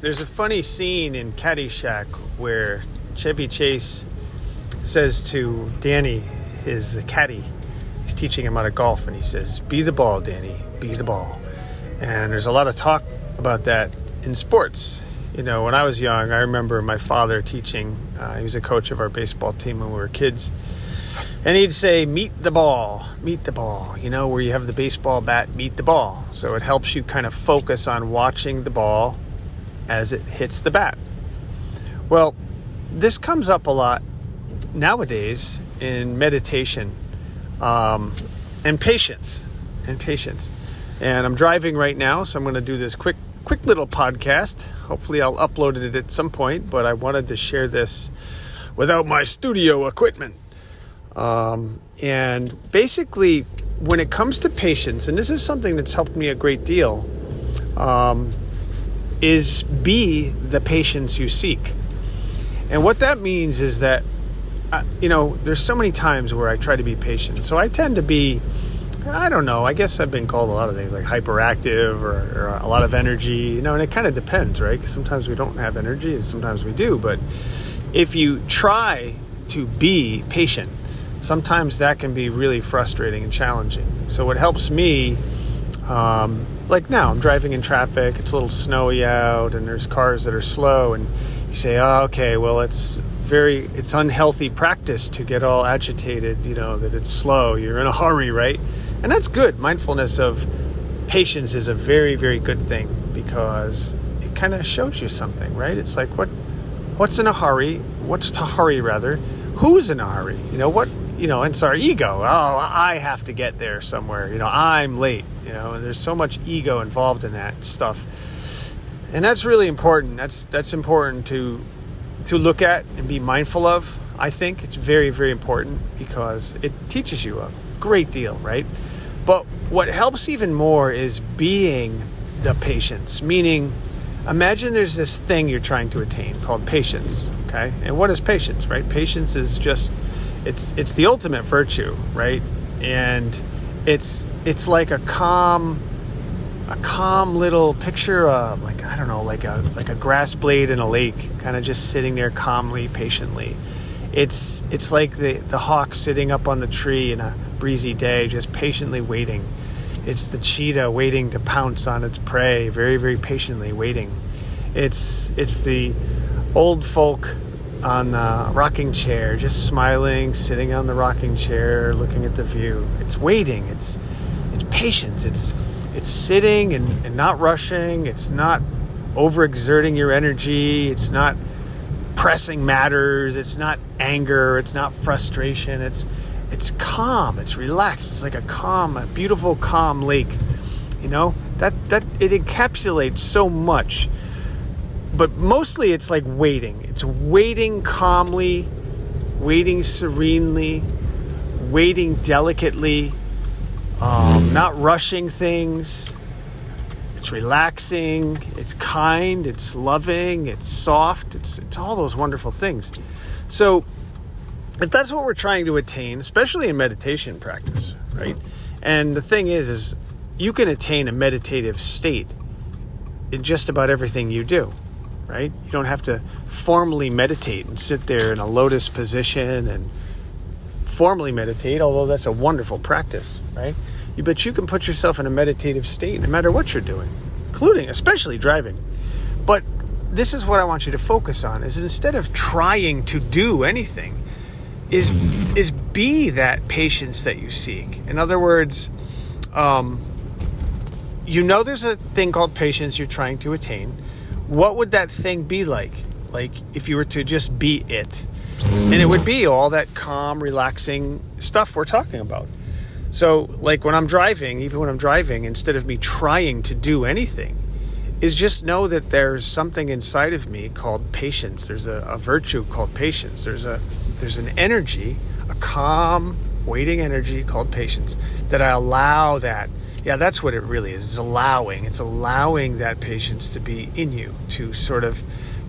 There's a funny scene in Caddyshack where Chevy Chase says to Danny, his caddy, he's teaching him how to golf, and he says, "Be the ball, Danny, be the ball." And there's a lot of talk about that in sports. You know, when I was young, I remember my father teaching. He was a coach of our baseball team when we were kids. And he'd say, meet the ball, you know, where you have the baseball bat, meet the ball. So it helps you kind of focus on watching the ball as it hits the bat. Well, this comes up a lot nowadays in meditation and patience. And I'm driving right now, so I'm going to do this quick little podcast. Hopefully I'll upload it at some point, but I wanted to share this without my studio equipment. And basically, when it comes to patience, and this is something that's helped me a great deal, is be the patience you seek. And what that means is that, there's so many times where I try to be patient. So I tend to be, I don't know, I guess I've been called a lot of things like hyperactive or a lot of energy, and it kind of depends, right? Because sometimes we don't have energy and sometimes we do. But if you try to be patient, sometimes that can be really frustrating and challenging. So what helps me, like now I'm driving in traffic, it's a little snowy out and there's cars that are slow, and you say, oh, okay, well, it's unhealthy practice to get all agitated, that it's slow, you're in a hurry, right? And that's good. Mindfulness of patience is a very, very good thing because it kind of shows you something, right? It's like, what's in a hurry? What's to hurry, rather? Who's in a hurry? And it's our ego. Oh, I have to get there somewhere. I'm late. And there's so much ego involved in that stuff. And that's really important. That's important to look at and be mindful of. I think it's very, very important because it teaches you a great deal, right? But what helps even more is being the patience, meaning imagine there's this thing you're trying to attain called patience, okay? And what is patience, right? Patience is just, it's the ultimate virtue, right? And it's like a calm little picture of like a grass blade in a lake, kind of just sitting there calmly, patiently. It's like the hawk sitting up on the tree in a breezy day, just patiently waiting. It's the cheetah waiting to pounce on its prey, very, very patiently waiting. It's the old folk on the rocking chair, just smiling, sitting on the rocking chair, looking at the view. It's waiting. It's patience. It's sitting and not rushing. It's not overexerting your energy. It's not pressing matters. It's not anger. It's not frustration. It's calm. It's relaxed. It's like a beautiful, calm lake. That it encapsulates so much. But mostly it's like waiting. It's waiting calmly, waiting serenely, waiting delicately, not rushing things. It's relaxing, it's kind, it's loving, it's soft, it's all those wonderful things. So if that's what we're trying to attain, especially in meditation practice, right? And the thing is you can attain a meditative state in just about everything you do, right? You don't have to formally meditate and sit there in a lotus position and formally meditate, although that's a wonderful practice, right? But you can put yourself in a meditative state no matter what you're doing, including, especially driving. But this is what I want you to focus on, is instead of trying to do anything, is be that patience that you seek. In other words, there's a thing called patience you're trying to attain. What would that thing be like? Like if you were to just be it? And it would be all that calm, relaxing stuff we're talking about. So like when I'm driving, instead of me trying to do anything, is just know that there's something inside of me called patience. There's a virtue called patience. There's an energy, a calm, waiting energy called patience that I allow that. Yeah, that's what it really is. It's allowing that patience to be in you, to sort of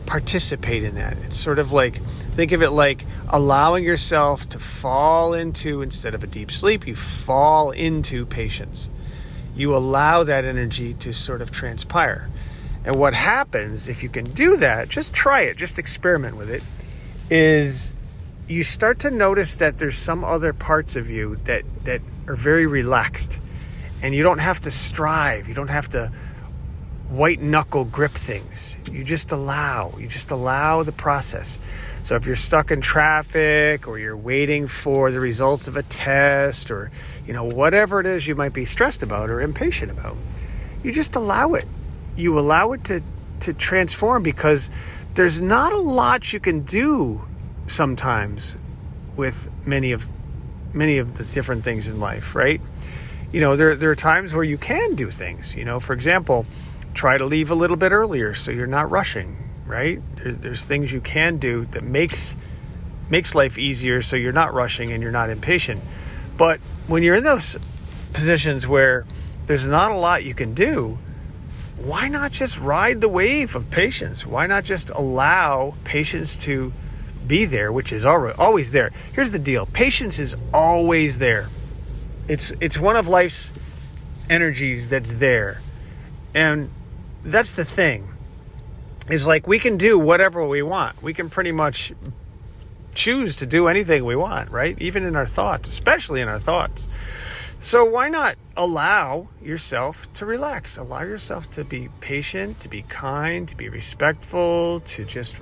participate in that. It's sort of like, think of it like allowing yourself to fall into, instead of a deep sleep, you fall into patience. You allow that energy to sort of transpire. And what happens if you can do that, just try it, just experiment with it, is you start to notice that there's some other parts of you that are very relaxed, and you don't have to strive. You don't have to white knuckle grip things. You just allow the process. So if you're stuck in traffic, or you're waiting for the results of a test, or whatever it is you might be stressed about or impatient about, you just allow it. You allow it to transform, because there's not a lot you can do sometimes with many of the different things in life, right? There are times where you can do things. For example, try to leave a little bit earlier so you're not rushing, right? There's things you can do that makes life easier, so you're not rushing and you're not impatient. But when you're in those positions where there's not a lot you can do, why not just ride the wave of patience? Why not just allow patience to be there, which is always there? Here's the deal. Patience is always there. It's one of life's energies that's there. And that's the thing. Is like, we can do whatever we want. We can pretty much choose to do anything we want, right? Even in our thoughts, especially in our thoughts. So why not allow yourself to relax? Allow yourself to be patient, to be kind, to be respectful, to just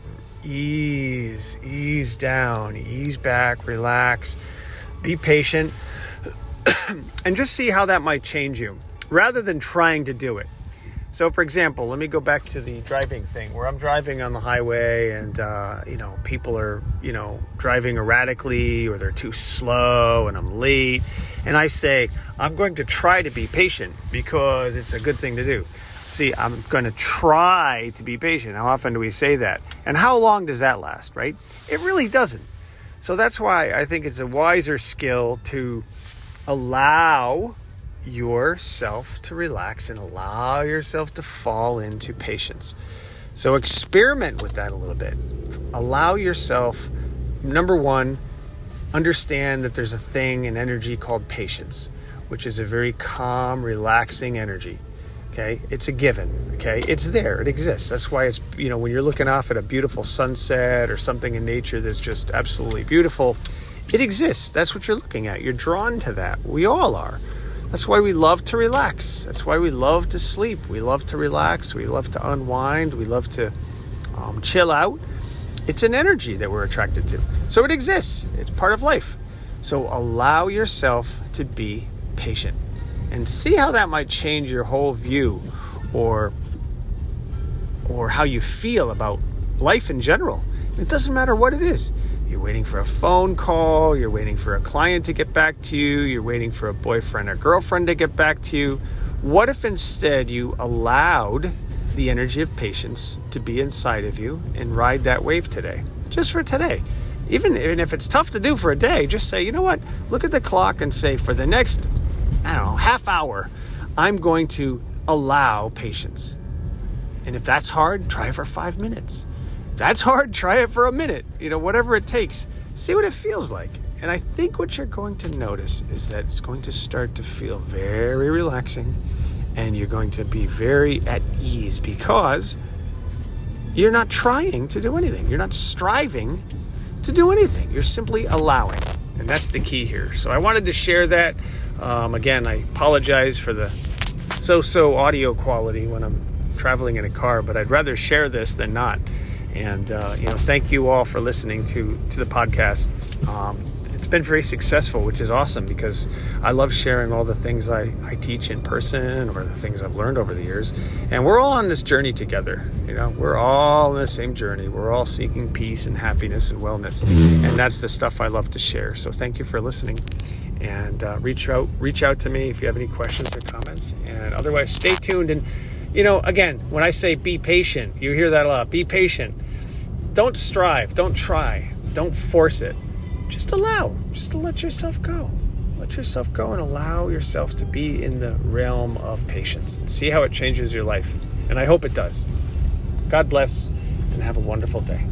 ease down, ease back, relax, be patient, and just see how that might change you, rather than trying to do it. So, for example, let me go back to the driving thing, where I'm driving on the highway and, people are, driving erratically, or they're too slow and I'm late. And I say, I'm going to try to be patient because it's a good thing to do. See, I'm going to try to be patient. How often do we say that? And how long does that last, right? It really doesn't. So that's why I think it's a wiser skill to allow yourself to relax and allow yourself to fall into patience. So experiment with that a little bit. Allow yourself, number one, understand that there's a thing, an energy called patience, which is a very calm, relaxing energy. Okay, it's a given. Okay, it's there, it exists. That's why it's, when you're looking off at a beautiful sunset or something in nature that's just absolutely beautiful, it exists. That's what you're looking at. You're drawn to that. We all are. That's why we love to relax. That's why we love to sleep. We love to relax. We love to unwind. We love to chill out. It's an energy that we're attracted to. So it exists. It's part of life. So allow yourself to be patient and see how that might change your whole view or how you feel about life in general. It doesn't matter what it is. You're waiting for a phone call, you're waiting for a client to get back to you, you're waiting for a boyfriend or girlfriend to get back to you. What if instead you allowed the energy of patience to be inside of you and ride that wave today? Just for today. Even if it's tough to do for a day, just say, you know what? Look at the clock and say, for the next, half hour, I'm going to allow patience. And if that's hard, try it for 5 minutes. If that's hard, try it for a minute. Whatever it takes. See what it feels like. And I think what you're going to notice is that it's going to start to feel very relaxing, and you're going to be very at ease because you're not trying to do anything. You're not striving to do anything. You're simply allowing. And that's the key here. So I wanted to share that. Again, I apologize for the so-so audio quality when I'm traveling in a car, but I'd rather share this than not. And, thank you all for listening to the podcast. It's been very successful, which is awesome because I love sharing all the things I teach in person or the things I've learned over the years. And we're all on this journey together. We're all on the same journey. We're all seeking peace and happiness and wellness. And that's the stuff I love to share. So thank you for listening. And reach out to me if you have any questions or comments. And otherwise, stay tuned. And, again, when I say be patient, you hear that a lot. Be patient. Don't strive. Don't try. Don't force it. Just allow. Just to let yourself go. Let yourself go and allow yourself to be in the realm of patience and see how it changes your life. And I hope it does. God bless and have a wonderful day.